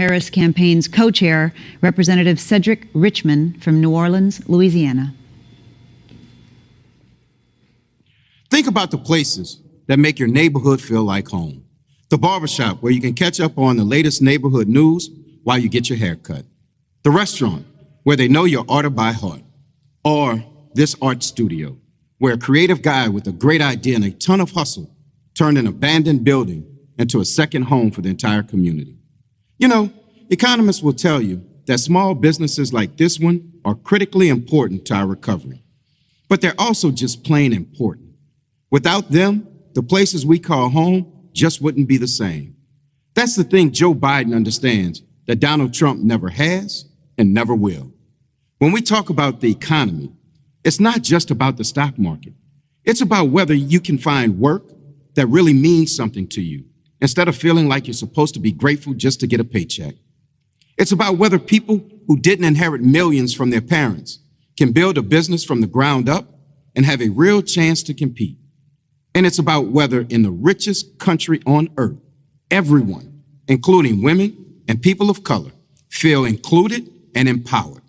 Harris campaign's co-chair, Representative Cedric Richmond from New Orleans, Louisiana. Think about the places that make your neighborhood feel like home. The barbershop where you can catch up on the latest neighborhood news while you get your hair cut. The restaurant where they know your order by heart. Or this art studio where a creative guy with a great idea and a ton of hustle turned an abandoned building into a second home for the entire community. You know, economists will tell you that small businesses like this one are critically important to our recovery. But they're also just plain important. Without them, the places we call home just wouldn't be the same. That's the thing Joe Biden understands that Donald Trump never has and never will. When we talk about the economy, it's not just about the stock market. It's about whether you can find work that really means something to you instead of feeling like you're supposed to be grateful just to get a paycheck. It's about whether people who didn't inherit millions from their parents can build a business from the ground up and have a real chance to compete. And it's about whether in the richest country on earth, everyone, including women and people of color, feel included and empowered.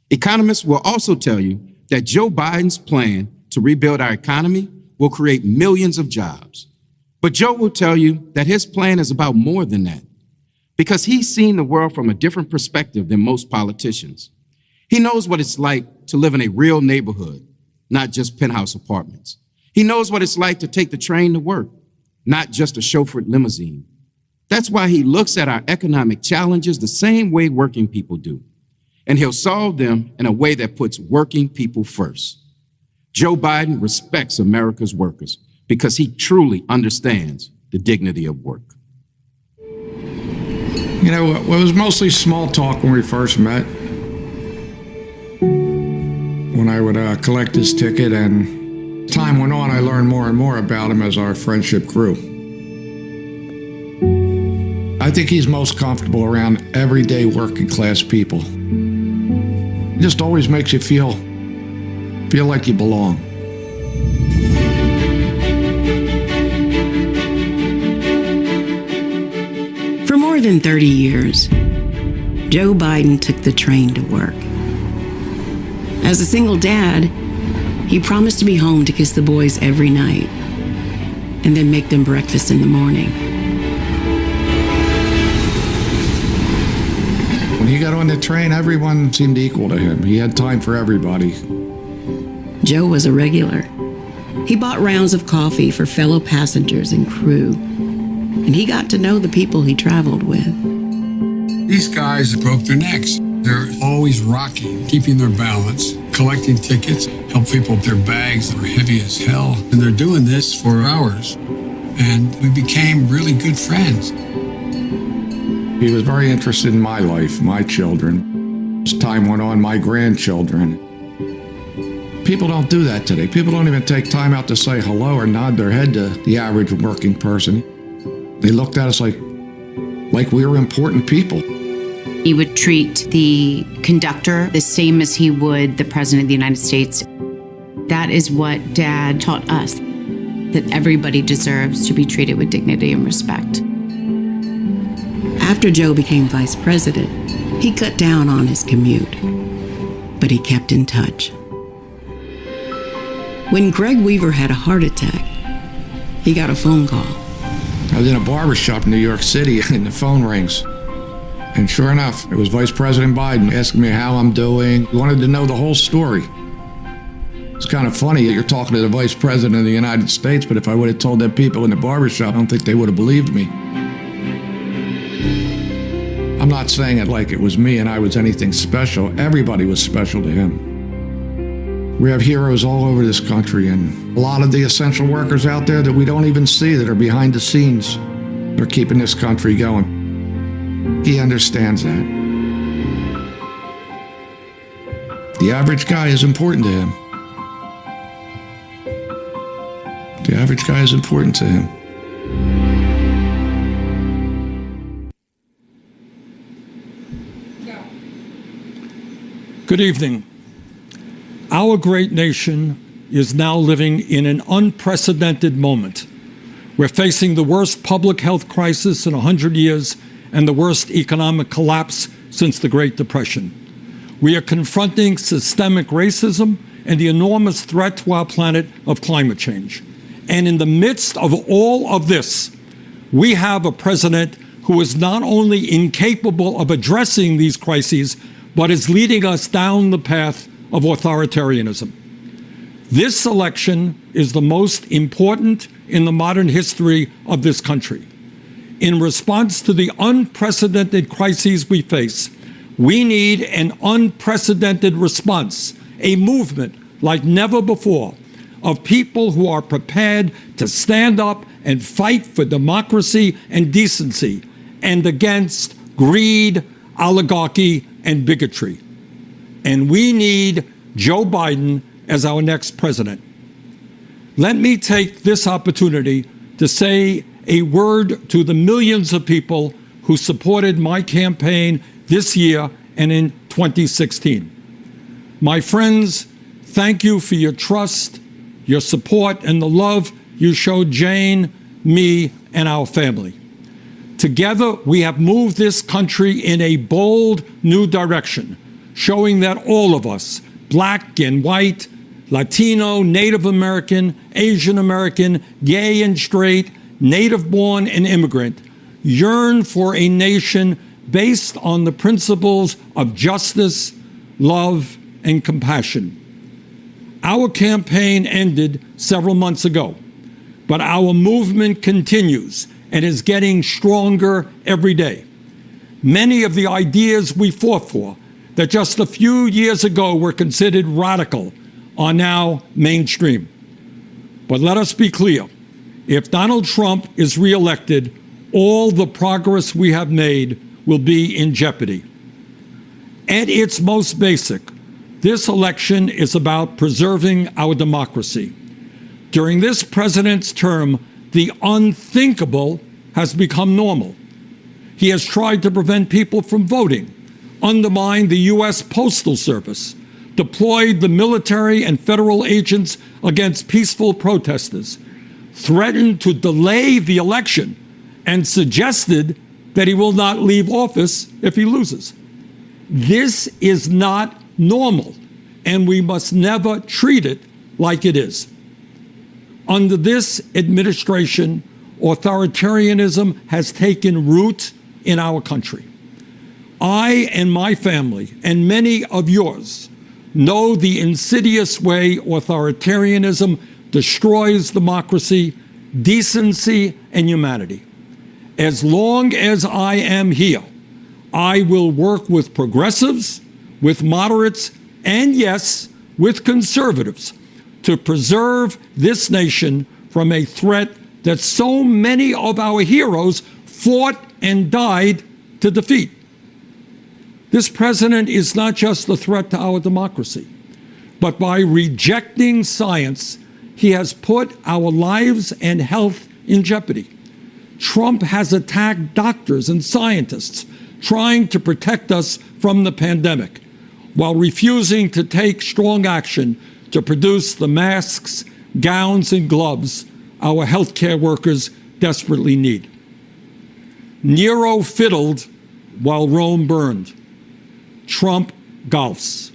Economists will also tell you that Joe Biden's plan to rebuild our economy will create millions of jobs. But Joe will tell you that his plan is about more than that, because he's seen the world from a different perspective than most politicians. He knows what it's like to live in a real neighborhood, not just penthouse apartments. He knows what it's like to take the train to work, not just a chauffeured limousine. That's why he looks at our economic challenges the same way working people do. And he'll solve them in a way that puts working people first. Joe Biden respects America's workers because he truly understands the dignity of work. You know, it was mostly small talk when we first met. When I would collect his ticket, and time went on, I learned more and more about him as our friendship grew. I think he's most comfortable around everyday working class people. It just always makes you feel like you belong. For more than 30 years, Joe Biden took the train to work. As a single dad, he promised to be home to kiss the boys every night and then make them breakfast in the morning. When he got on the train, everyone seemed equal to him. He had time for everybody. Joe was a regular. He bought rounds of coffee for fellow passengers and crew, and he got to know the people he traveled with. These guys broke their necks. They're always rocking, keeping their balance, collecting tickets, help people with their bags that were heavy as hell. And they're doing this for hours. And we became really good friends. He was very interested in my life, my children. As time went on, my grandchildren. People don't do that today. People don't even take time out to say hello or nod their head to the average working person. They looked at us like we were important people. He would treat the conductor the same as he would the President of the United States. That is what Dad taught us, that everybody deserves to be treated with dignity and respect. After Joe became vice president, he cut down on his commute, but he kept in touch. When Greg Weaver had a heart attack, he got a phone call. I was in a barbershop in New York City, and the phone rings. And sure enough, it was Vice President Biden asking me how I'm doing. He wanted to know the whole story. It's kind of funny that you're talking to the Vice President of the United States, but if I would have told that people in the barbershop, I don't think they would have believed me. I'm not saying it like it was me and I was anything special. Everybody was special to him. We have heroes all over this country, and a lot of the essential workers out there that we don't even see that are behind the scenes. They're keeping this country going. He understands that. The average guy is important to him. The average guy is important to him. Good evening. Our great nation is now living in an unprecedented moment. We're facing the worst public health crisis in 100 years and the worst economic collapse since the Great Depression. We are confronting systemic racism and the enormous threat to our planet of climate change. And in the midst of all of this, we have a president who is not only incapable of addressing these crises, but is leading us down the path of authoritarianism. This election is the most important in the modern history of this country. In response to the unprecedented crises we face, we need an unprecedented response, a movement like never before, of people who are prepared to stand up and fight for democracy and decency and against greed, oligarchy, and bigotry. And we need Joe Biden as our next president. Let me take this opportunity to say a word to the millions of people who supported my campaign this year and in 2016. My friends, thank you for your trust, your support, and the love you showed Jane, me, and our family. Together, we have moved this country in a bold new direction, showing that all of us, black and white, Latino, Native American, Asian American, gay and straight, native-born and immigrant, yearn for a nation based on the principles of justice, love, and compassion. Our campaign ended several months ago, but our movement continues and is getting stronger every day. Many of the ideas we fought for that just a few years ago were considered radical are now mainstream. But let us be clear, if Donald Trump is reelected, all the progress we have made will be in jeopardy. At its most basic, this election is about preserving our democracy. During this president's term, the unthinkable has become normal. He has tried to prevent people from voting, undermined the U.S. Postal Service, deployed the military and federal agents against peaceful protesters, threatened to delay the election, and suggested that he will not leave office if he loses. This is not normal, and we must never treat it like it is. Under this administration, authoritarianism has taken root in our country. I and my family, and many of yours, know the insidious way authoritarianism destroys democracy, decency, and humanity. As long as I am here, I will work with progressives, with moderates, and yes, with conservatives to preserve this nation from a threat that so many of our heroes fought and died to defeat. This president is not just a threat to our democracy, but by rejecting science, he has put our lives and health in jeopardy. Trump has attacked doctors and scientists trying to protect us from the pandemic, while refusing to take strong action to produce the masks, gowns, and gloves our healthcare workers desperately need. Nero fiddled while Rome burned. Trump golfs.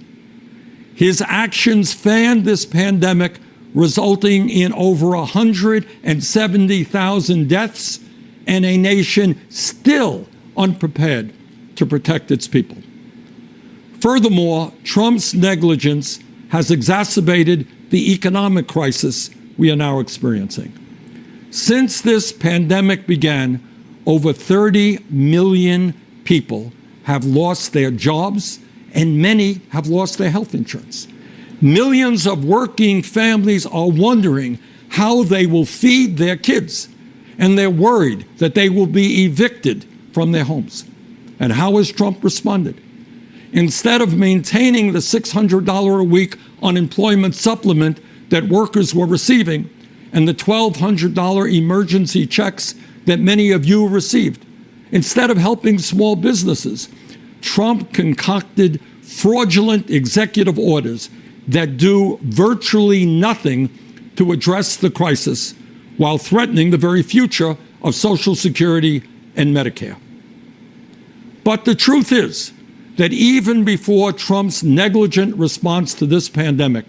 His actions fanned this pandemic, resulting in over 170,000 deaths and a nation still unprepared to protect its people. Furthermore, Trump's negligence has exacerbated the economic crisis we are now experiencing. Since this pandemic began, over 30 million people have lost their jobs, and many have lost their health insurance. Millions of working families are wondering how they will feed their kids, and they're worried that they will be evicted from their homes. And how has Trump responded? Instead of maintaining the $600 a week unemployment supplement that workers were receiving and the $1,200 emergency checks that many of you received, instead of helping small businesses, Trump concocted fraudulent executive orders that do virtually nothing to address the crisis while threatening the very future of Social Security and Medicare. But the truth is that even before Trump's negligent response to this pandemic,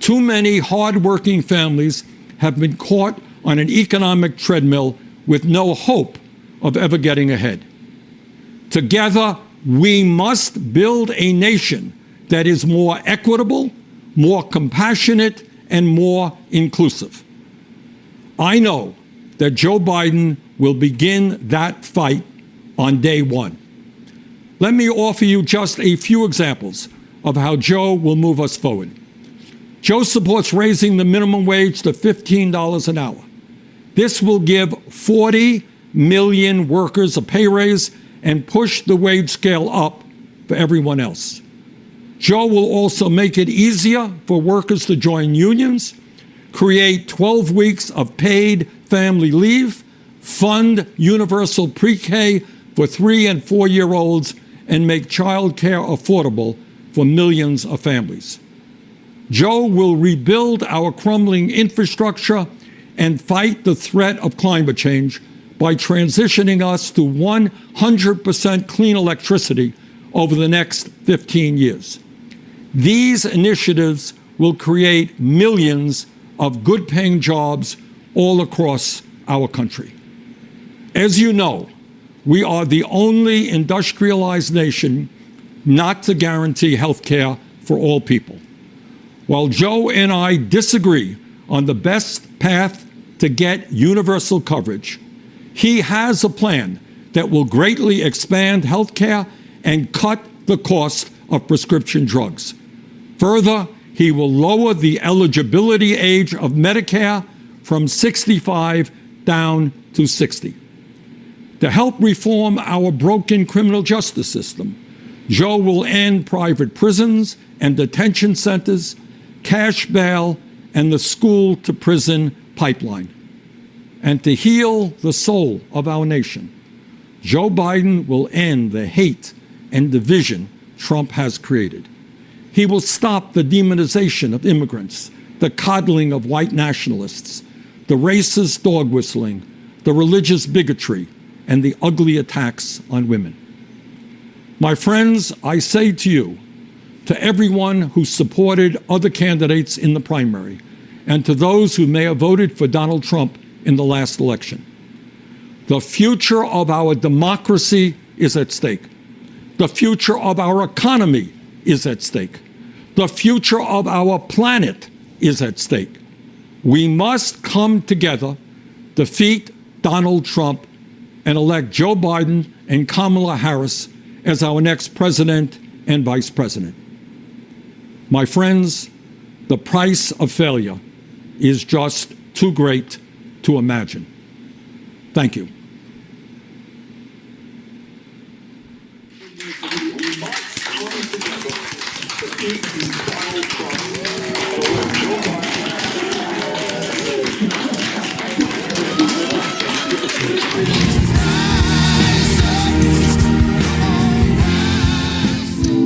too many hardworking families have been caught on an economic treadmill with no hope of ever getting ahead. Together, we must build a nation that is more equitable, more compassionate, and more inclusive. I know that Joe Biden will begin that fight on day one. Let me offer you just a few examples of how Joe will move us forward. Joe supports raising the minimum wage to $15 an hour. This will give 40 million workers a pay raise and push the wage scale up for everyone else. Joe will also make it easier for workers to join unions, create 12 weeks of paid family leave, fund universal pre-K for 3- and 4-year-olds, and make child care affordable for millions of families. Joe will rebuild our crumbling infrastructure and fight the threat of climate change by transitioning us to 100% clean electricity over the next 15 years. These initiatives will create millions of good-paying jobs all across our country. As you know, we are the only industrialized nation not to guarantee health care for all people. While Joe and I disagree on the best path to get universal coverage, he has a plan that will greatly expand health care and cut the cost of prescription drugs. Further, he will lower the eligibility age of Medicare from 65 down to 60. To help reform our broken criminal justice system, Joe will end private prisons and detention centers, cash bail, and the school-to-prison pipeline. And to heal the soul of our nation, Joe Biden will end the hate and division Trump has created. He will stop the demonization of immigrants, the coddling of white nationalists, the racist dog whistling, the religious bigotry, and the ugly attacks on women. My friends, I say to you, to everyone who supported other candidates in the primary, and to those who may have voted for Donald Trump in the last election, the future of our democracy is at stake. The future of our economy is at stake. The future of our planet is at stake. We must come together, defeat Donald Trump, and elect Joe Biden and Kamala Harris as our next president and vice president. My friends, the price of failure is just too great to imagine. Thank you.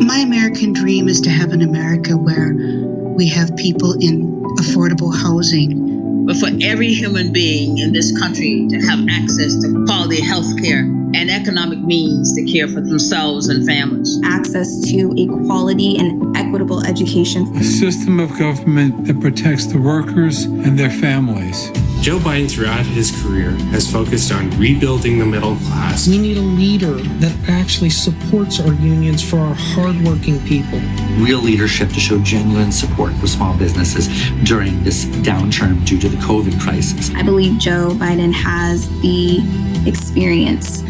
My American dream is to have an America where we have people in affordable housing. But for every human being in this country to have access to quality health care and economic means to care for themselves and families. Access to equality and equitable education. A system of government that protects the workers and their families. Joe Biden, throughout his career, has focused on rebuilding the middle class. We need a leader that actually supports our unions for our hardworking people. Real leadership to show genuine support for small businesses during this downturn due to the COVID crisis. I believe Joe Biden has the experience,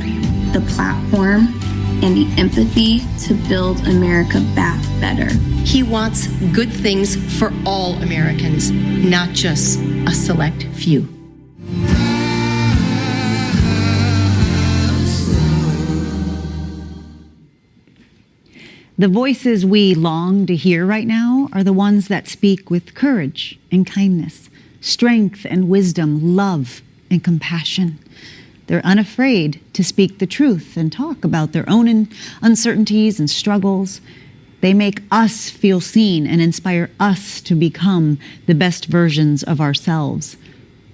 the platform, and the empathy to build America back better. He wants good things for all Americans, not just a select few. The voices we long to hear right now are the ones that speak with courage and kindness, strength and wisdom, love and compassion. They're unafraid to speak the truth and talk about their own uncertainties and struggles. They make us feel seen and inspire us to become the best versions of ourselves.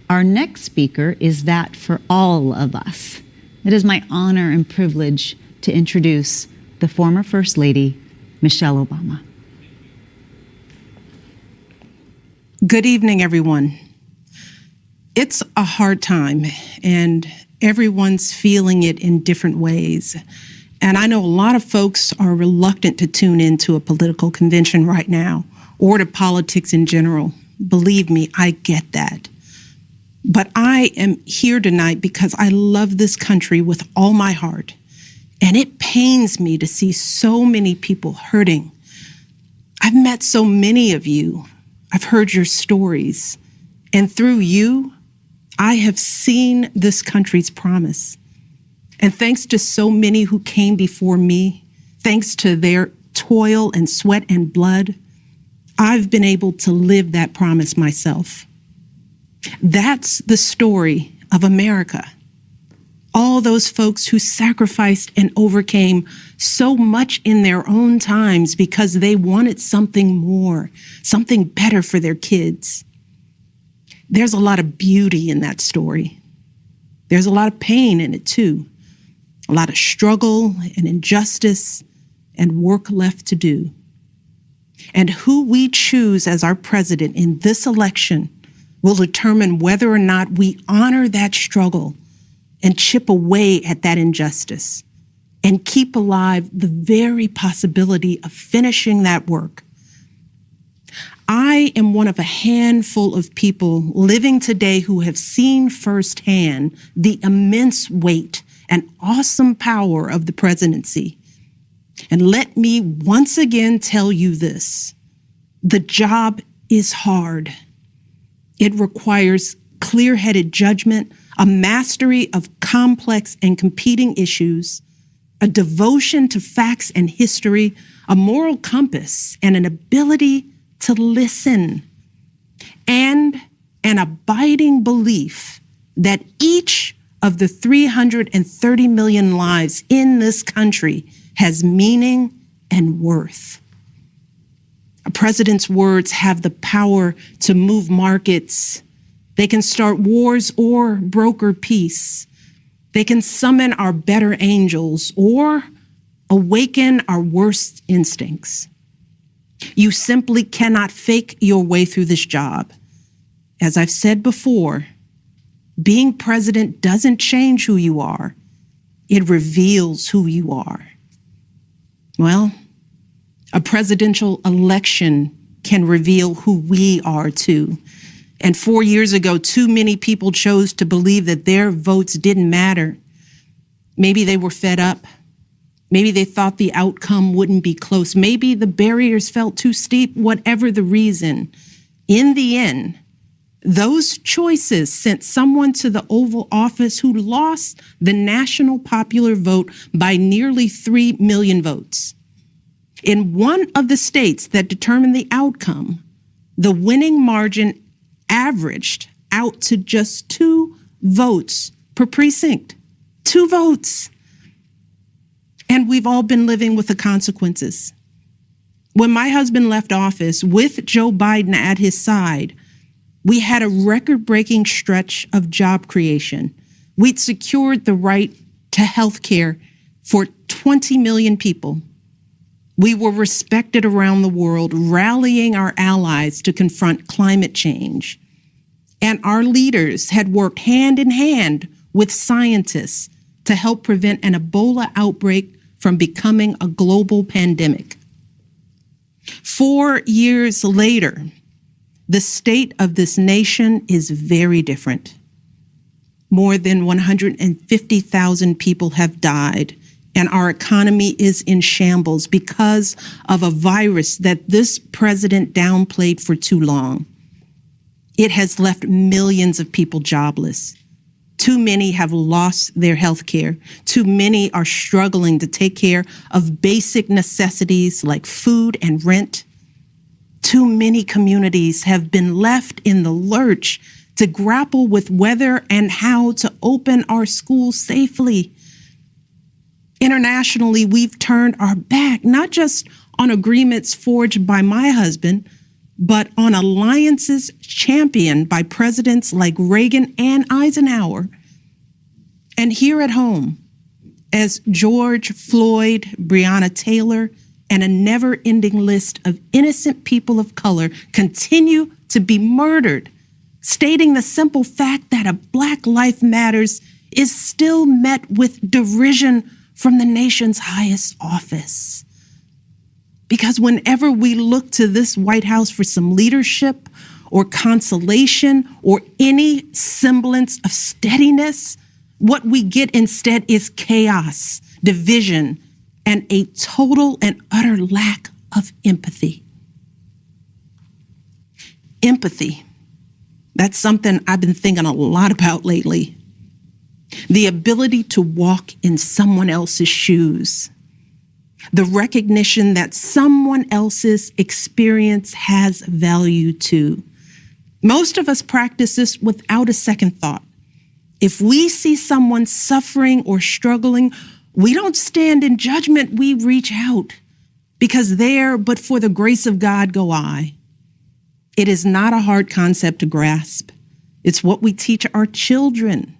Our next speaker is that for all of us. It is my honor and privilege to introduce the former First Lady, Michelle Obama. Good evening, everyone. It's a hard time, and everyone's feeling it in different ways. And I know a lot of folks are reluctant to tune into a political convention right now, or to politics in general. Believe me, I get that. But I am here tonight because I love this country with all my heart. And it pains me to see so many people hurting. I've met so many of you. I've heard your stories. And through you, I have seen this country's promise. And thanks to so many who came before me, thanks to their toil and sweat and blood, I've been able to live that promise myself. That's the story of America. All those folks who sacrificed and overcame so much in their own times because they wanted something more, something better for their kids. There's a lot of beauty in that story. There's a lot of pain in it too. A lot of struggle and injustice and work left to do. And who we choose as our president in this election will determine whether or not we honor that struggle and chip away at that injustice and keep alive the very possibility of finishing that work. I am one of a handful of people living today who have seen firsthand the immense weight and awesome power of the presidency. And let me once again tell you this: the job is hard. It requires clear-headed judgment, a mastery of complex and competing issues, a devotion to facts and history, a moral compass, and an ability to listen, and an abiding belief that each of the 330 million lives in this country has meaning and worth. A president's words have the power to move markets. They can start wars or broker peace. They can summon our better angels or awaken our worst instincts. You simply cannot fake your way through this job. As I've said before, being president doesn't change who you are. It reveals who you are. Well, a presidential election can reveal who we are too. And 4 years ago, too many people chose to believe that their votes didn't matter. Maybe they were fed up. Maybe they thought the outcome wouldn't be close. Maybe the barriers felt too steep, whatever the reason. In the end, those choices sent someone to the Oval Office who lost the national popular vote by nearly 3 million votes. In one of the states that determined the outcome, the winning margin averaged out to just 2 votes per precinct. 2 votes. And we've all been living with the consequences. When my husband left office with Joe Biden at his side, we had a record-breaking stretch of job creation. We'd secured the right to health care for 20 million people. We were respected around the world, rallying our allies to confront climate change. And our leaders had worked hand in hand with scientists to help prevent an Ebola outbreak from becoming a global pandemic. 4 years later, the state of this nation is very different. More than 150,000 people have died, and our economy is in shambles because of a virus that this president downplayed for too long. It has left millions of people jobless. Too many have lost their health care. Too many are struggling to take care of basic necessities like food and rent. Too many communities have been left in the lurch to grapple with whether and how to open our schools safely. Internationally, we've turned our back, not just on agreements forged by my husband, but on alliances championed by presidents like Reagan and Eisenhower. And here at home, as George Floyd, Breonna Taylor, and a never-ending list of innocent people of color continue to be murdered, stating the simple fact that a Black life matters is still met with derision from the nation's highest office. Because whenever we look to this White House for some leadership or consolation or any semblance of steadiness, what we get instead is chaos, division, and a total and utter lack of empathy. Empathy. That's something I've been thinking a lot about lately. The ability to walk in someone else's shoes. The recognition that someone else's experience has value too. Most of us practice this without a second thought. If we see someone suffering or struggling, we don't stand in judgment, we reach out. Because there, but for the grace of God, go I. It is not a hard concept to grasp. It's what we teach our children.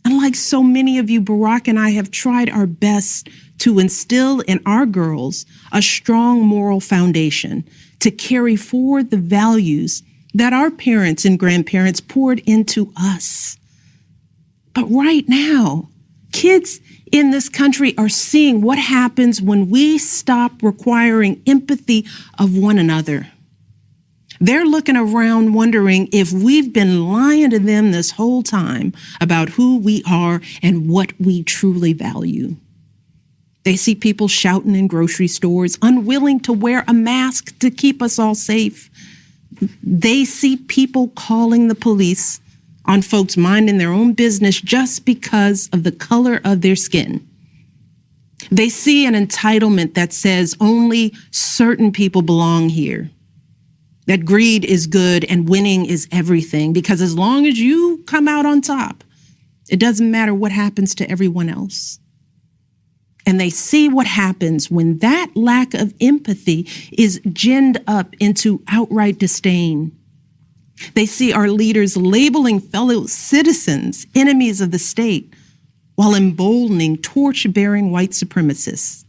And like so many of you, Barack and I have tried our best to instill in our girls a strong moral foundation to carry forward the values that our parents and grandparents poured into us. But right now, kids in this country are seeing what happens when we stop requiring empathy of one another. They're looking around wondering if we've been lying to them this whole time about who we are and what we truly value. They see people shouting in grocery stores, unwilling to wear a mask to keep us all safe. They see people calling the police on folks minding their own business just because of the color of their skin. They see an entitlement that says only certain people belong here. That greed is good and winning is everything, because as long as you come out on top, it doesn't matter what happens to everyone else. And they see what happens when that lack of empathy is ginned up into outright disdain. They see our leaders labeling fellow citizens enemies of the state while emboldening torch-bearing white supremacists.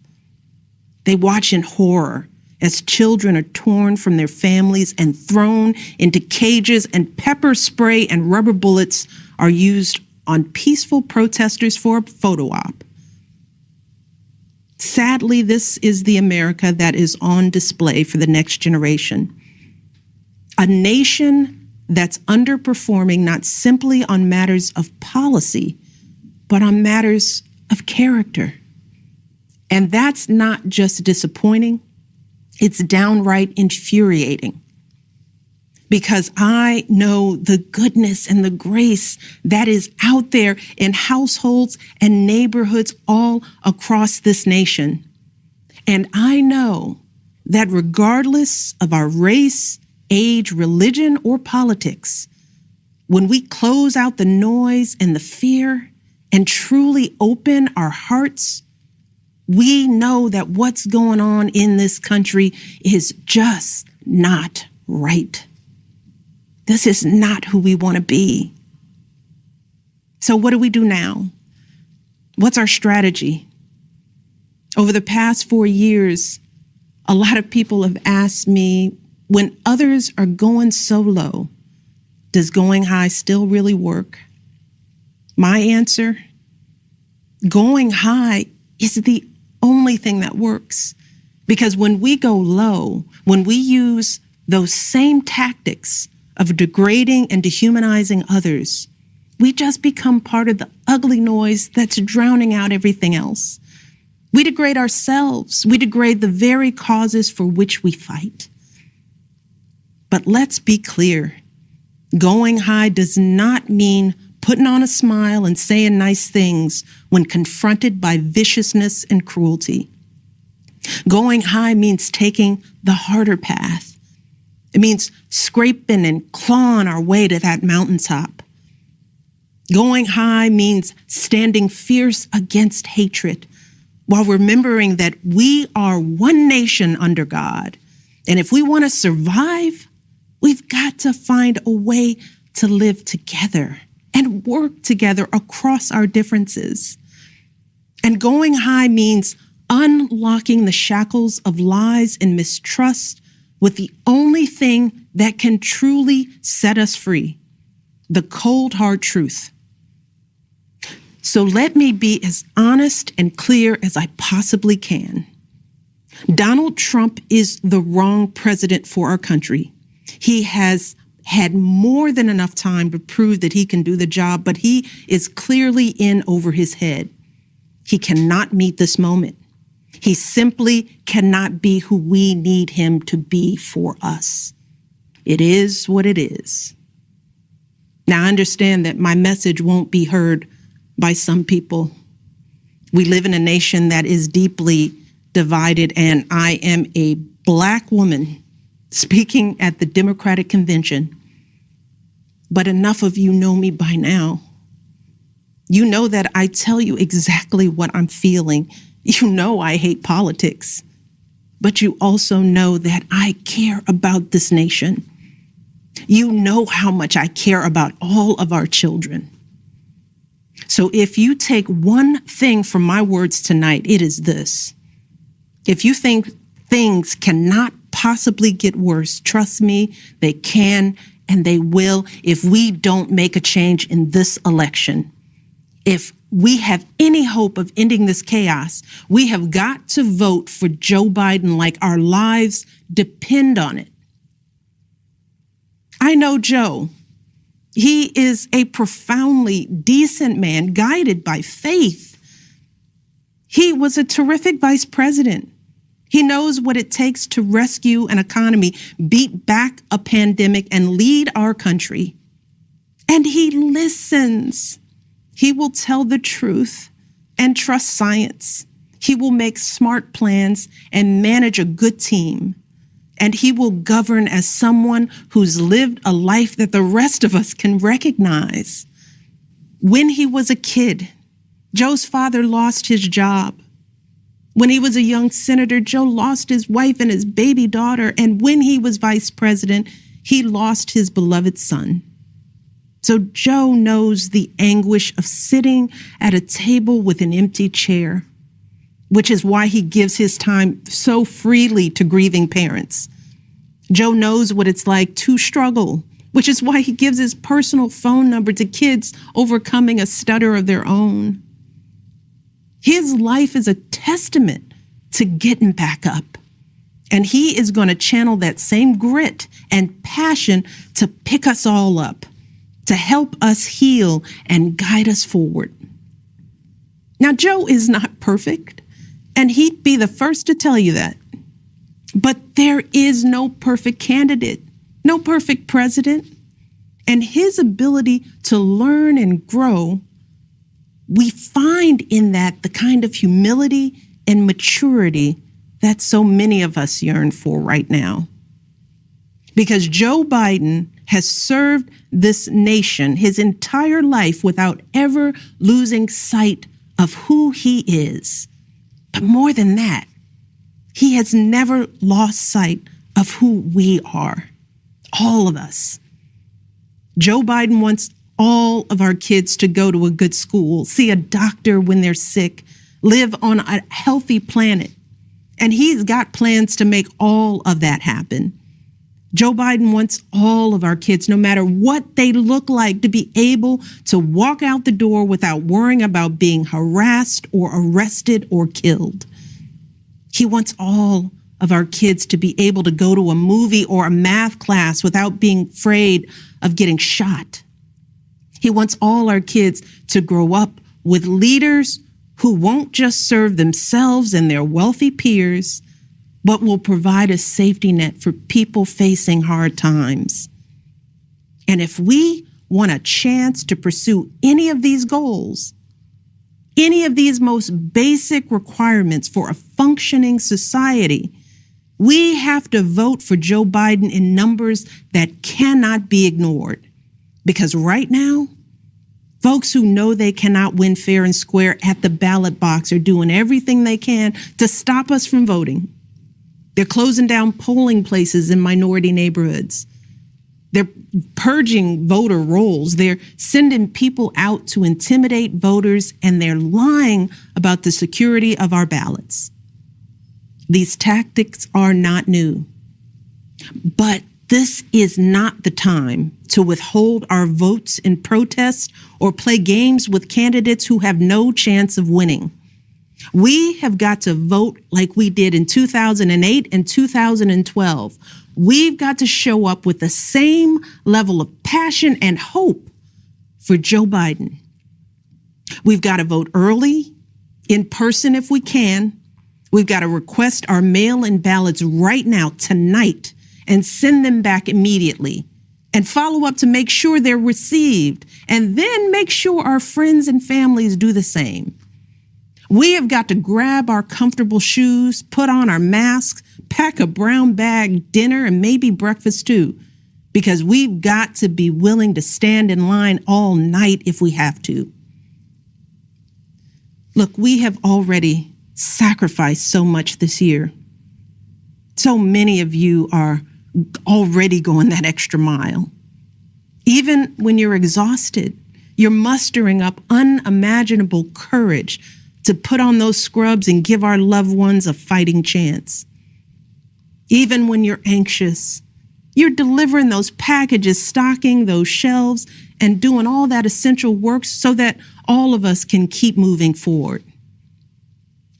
They watch in horror as children are torn from their families and thrown into cages, and pepper spray and rubber bullets are used on peaceful protesters for a photo op. Sadly, this is the America that is on display for the next generation. A nation that's underperforming not simply on matters of policy, but on matters of character. And that's not just disappointing, it's downright infuriating. Because I know the goodness and the grace that is out there in households and neighborhoods all across this nation. And I know that regardless of our race, age, religion, or politics, when we close out the noise and the fear and truly open our hearts, we know that what's going on in this country is just not right. This is not who we want to be. So what do we do now? What's our strategy? Over the past 4 years, a lot of people have asked me, when others are going so low, does going high still really work? My answer, going high is the only thing that works. Because when we go low, when we use those same tactics of degrading and dehumanizing others, we just become part of the ugly noise that's drowning out everything else. We degrade ourselves. We degrade the very causes for which we fight. But let's be clear. Going high does not mean putting on a smile and saying nice things when confronted by viciousness and cruelty. Going high means taking the harder path. It means scraping and clawing our way to that mountaintop. Going high means standing fierce against hatred while remembering that we are one nation under God. And if we want to survive, we've got to find a way to live together and work together across our differences. And going high means unlocking the shackles of lies and mistrust with the only thing that can truly set us free, the cold, hard truth. So let me be as honest and clear as I possibly can. Donald Trump is the wrong president for our country. He has had more than enough time to prove that he can do the job, but he is clearly in over his head. He cannot meet this moment. He simply cannot be who we need him to be for us. It is what it is. Now, I understand that my message won't be heard by some people. We live in a nation that is deeply divided, and I am a Black woman speaking at the Democratic Convention. But enough of you know me by now. You know that I tell you exactly what I'm feeling. You know I hate politics, but you also know that I care about this nation. You know how much I care about all of our children. So if you take one thing from my words tonight, it is this. If you think things cannot possibly get worse, trust me, they can and they will if we don't make a change in this election. If we have any hope of ending this chaos, we have got to vote for Joe Biden like our lives depend on it. I know Joe. He is a profoundly decent man, guided by faith. He was a terrific vice president. He knows what it takes to rescue an economy, beat back a pandemic, and lead our country. And he listens. He will tell the truth and trust science. He will make smart plans and manage a good team. And he will govern as someone who's lived a life that the rest of us can recognize. When he was a kid, Joe's father lost his job. When he was a young senator, Joe lost his wife and his baby daughter. And when he was vice president, he lost his beloved son. So Joe knows the anguish of sitting at a table with an empty chair, which is why he gives his time so freely to grieving parents. Joe knows what it's like to struggle, which is why he gives his personal phone number to kids overcoming a stutter of their own. His life is a testament to getting back up. And he is going to channel that same grit and passion to pick us all up, to help us heal and guide us forward. Now, Joe is not perfect, and he'd be the first to tell you that. But there is no perfect candidate, no perfect president. And his ability to learn and grow, we find in that the kind of humility and maturity that so many of us yearn for right now. Because Joe Biden has served this nation his entire life without ever losing sight of who he is. But more than that, he has never lost sight of who we are, all of us. Joe Biden wants all of our kids to go to a good school, see a doctor when they're sick, live on a healthy planet. And he's got plans to make all of that happen. Joe Biden wants all of our kids, no matter what they look like, to be able to walk out the door without worrying about being harassed or arrested or killed. He wants all of our kids to be able to go to a movie or a math class without being afraid of getting shot. He wants all our kids to grow up with leaders who won't just serve themselves and their wealthy peers, but will provide a safety net for people facing hard times. And if we want a chance to pursue any of these goals, any of these most basic requirements for a functioning society, we have to vote for Joe Biden in numbers that cannot be ignored. Because right now, folks who know they cannot win fair and square at the ballot box are doing everything they can to stop us from voting. They're closing down polling places in minority neighborhoods. They're purging voter rolls. They're sending people out to intimidate voters, and they're lying about the security of our ballots. These tactics are not new. But this is not the time to withhold our votes in protest or play games with candidates who have no chance of winning. We have got to vote like we did in 2008 and 2012. We've got to show up with the same level of passion and hope for Joe Biden. We've got to vote early, in person if we can. We've got to request our mail-in ballots right now, tonight, and send them back immediately, and follow up to make sure they're received, and then make sure our friends and families do the same. We have got to grab our comfortable shoes, put on our masks, pack a brown bag dinner, and maybe breakfast too, because we've got to be willing to stand in line all night if we have to. Look, we have already sacrificed so much this year. So many of you are already going that extra mile. Even when you're exhausted, you're mustering up unimaginable courage to put on those scrubs and give our loved ones a fighting chance. Even when you're anxious, you're delivering those packages, stocking those shelves, and doing all that essential work so that all of us can keep moving forward.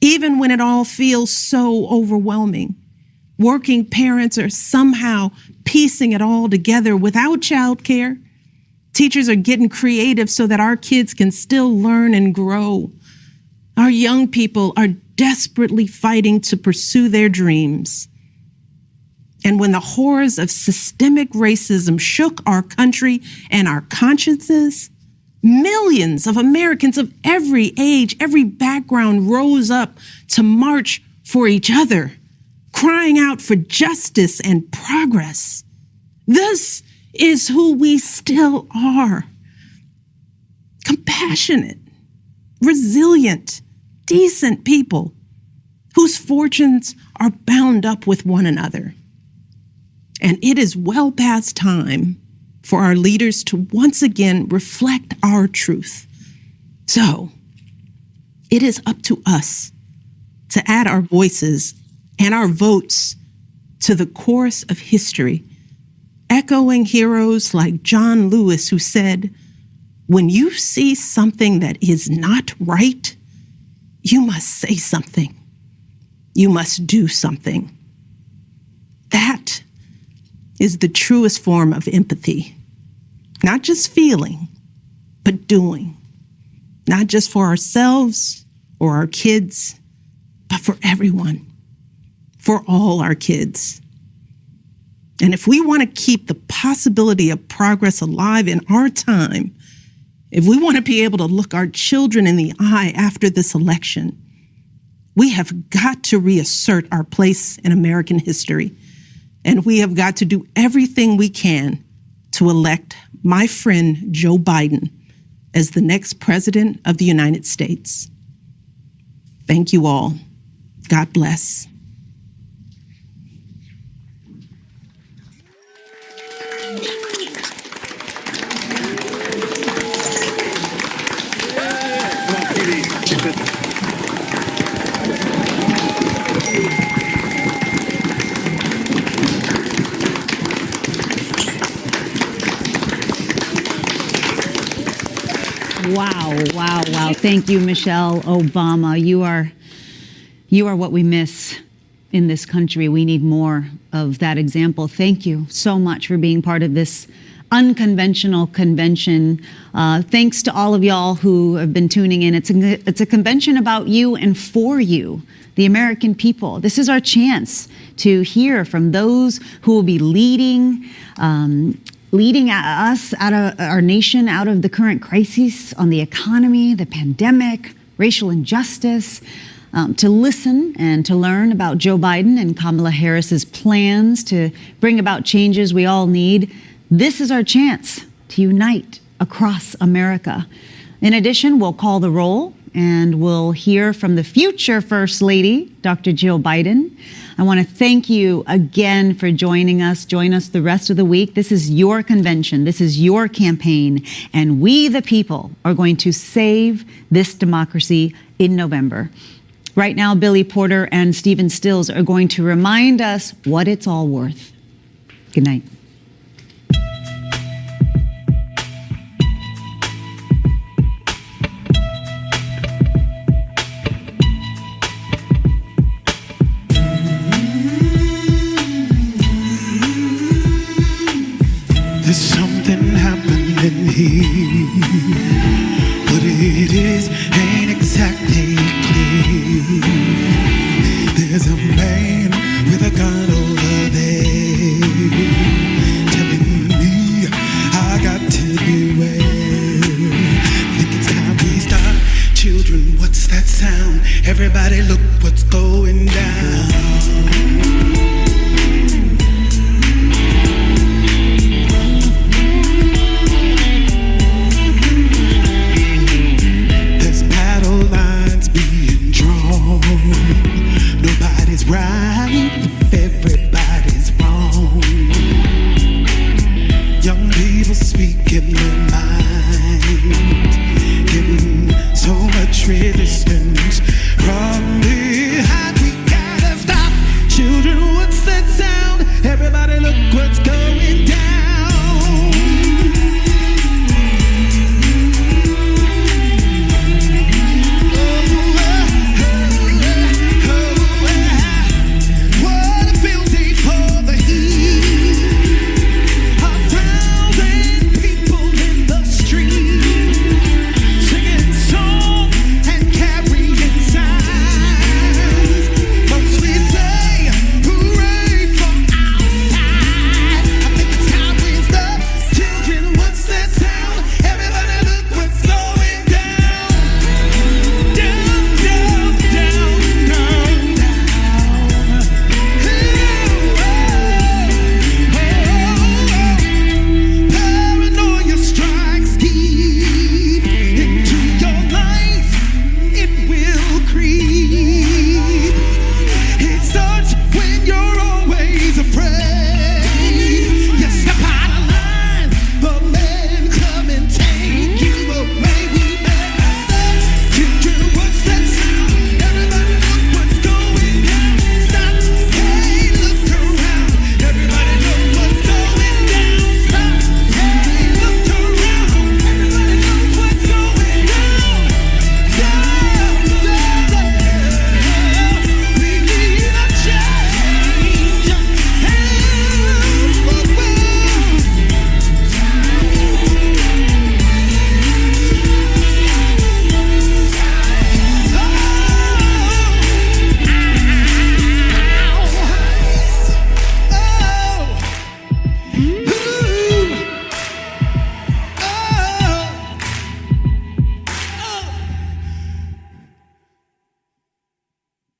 Even when it all feels so overwhelming, working parents are somehow piecing it all together without childcare. Teachers are getting creative so that our kids can still learn and grow. Our young people are desperately fighting to pursue their dreams. And when the horrors of systemic racism shook our country and our consciences, millions of Americans of every age, every background rose up to march for each other, crying out for justice and progress. This is who we still are. Compassionate, resilient, decent people whose fortunes are bound up with one another. And it is well past time for our leaders to once again reflect our truth. So it is up to us to add our voices and our votes to the chorus of history, echoing heroes like John Lewis, who said, "When you see something that is not right, you must say something. You must do something." That is the truest form of empathy. Not just feeling, but doing. Not just for ourselves or our kids, but for everyone. For all our kids. And if we want to keep the possibility of progress alive in our time, if we want to be able to look our children in the eye after this election, we have got to reassert our place in American history. And we have got to do everything we can to elect my friend Joe Biden as the next president of the United States. Thank you all. God bless. Wow. Thank you, Michelle Obama. You are what we miss in this country. We need more of that example. Thank you so much for being part of this unconventional convention. Thanks to all of y'all who have been tuning in. It's a convention about you and for you, the American people. This is our chance to hear from those who will be leading us out of our nation, out of the current crises on the economy, the pandemic, racial injustice, to listen and to learn about Joe Biden and Kamala Harris's plans to bring about changes we all need. This is our chance to unite across America. In addition, we'll call the roll and we'll hear from the future First Lady, Dr. Jill Biden. I want to thank you again for joining us. Join us the rest of the week. This is your convention. This is your campaign. And we, the people, are going to save this democracy in November. Right now, Billy Porter and Stephen Stills are going to remind us what it's all worth. Good night. There's something happening here. What it is ain't exactly clear. There's a man with a gun over there telling me I got to beware. Think it's time we start. Children, what's that sound? Everybody look what's going down. Nobody's right if everybody's wrong. Young people speaking their minds, getting so much resistance from behind. We gotta stop. Children, what's that sound? Everybody look what's going down.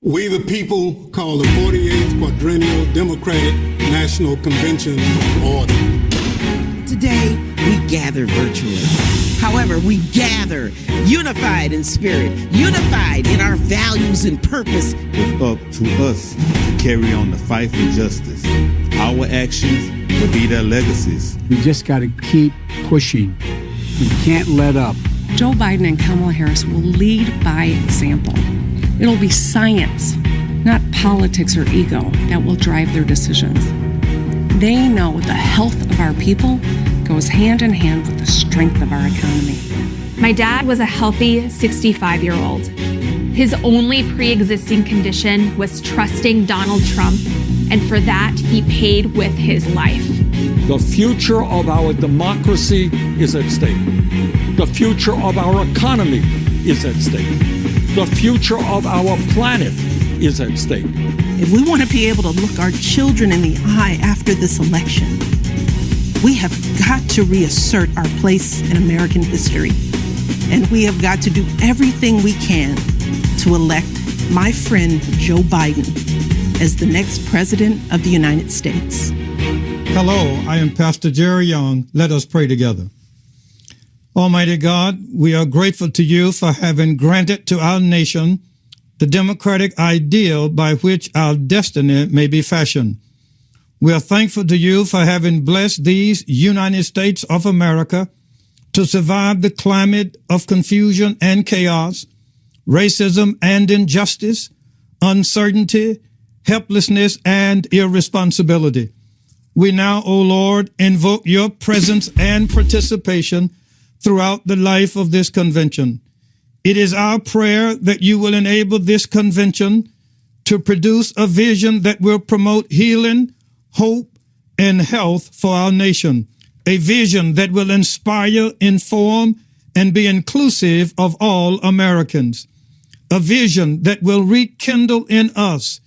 We the people call the 48th Quadrennial Democratic National Convention to order. Today, we gather virtually. However, we gather unified in spirit, unified in our values and purpose. It's up to us to carry on the fight for justice. Our actions will be their legacies. We just got to keep pushing. We can't let up. Joe Biden and Kamala Harris will lead by example. It'll be science, not politics or ego, that will drive their decisions. They know the health of our people goes hand in hand with the strength of our economy. My dad was a healthy 65-year-old. His only pre-existing condition was trusting Donald Trump, and for that, he paid with his life. The future of our democracy is at stake. The future of our economy is at stake. The future of our planet is at stake. If we want to be able to look our children in the eye after this election, we have got to reassert our place in American history. And we have got to do everything we can to elect my friend Joe Biden as the next president of the United States. Hello, I am Pastor Jerry Young. Let us pray together. Almighty God, we are grateful to you for having granted to our nation the democratic ideal by which our destiny may be fashioned. We are thankful to you for having blessed these United States of America to survive the climate of confusion and chaos, racism and injustice, uncertainty, helplessness, and irresponsibility. We now, O Lord, invoke your presence and participation throughout the life of this convention. It is our prayer that you will enable this convention to produce a vision that will promote healing, hope, and health for our nation, a vision that will inspire, inform, and be inclusive of all Americans, a vision that will rekindle in us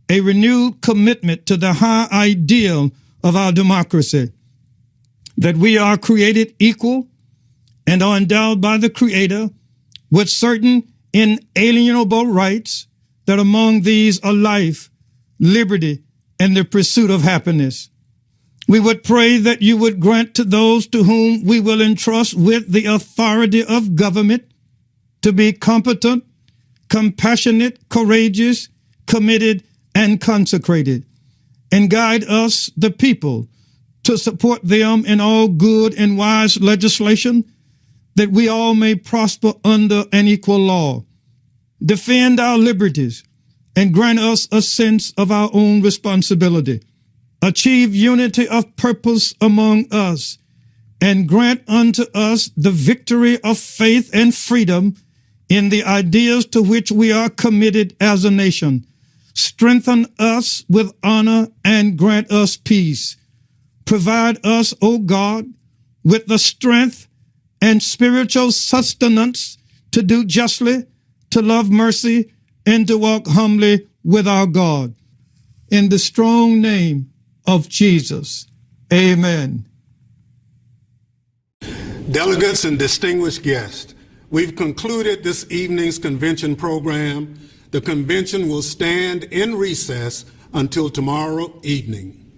a renewed commitment to the high ideal of our democracy, that we are created equal and are endowed by the Creator with certain inalienable rights, that among these are life, liberty, and the pursuit of happiness. We would pray that you would grant to those to whom we will entrust with the authority of government to be competent, compassionate, courageous, committed, and consecrated, and guide us, the people, to support them in all good and wise legislation, that we all may prosper under an equal law, defend our liberties, and grant us a sense of our own responsibility, achieve unity of purpose among us, and grant unto us the victory of faith and freedom in the ideas to which we are committed as a nation. Strengthen us with honor and grant us peace. Provide us, O God, with the strength and spiritual sustenance to do justly, to love mercy, and to walk humbly with our God. In the strong name of Jesus, amen. Delegates and distinguished guests, we've concluded this evening's convention program. The convention will stand in recess until tomorrow evening.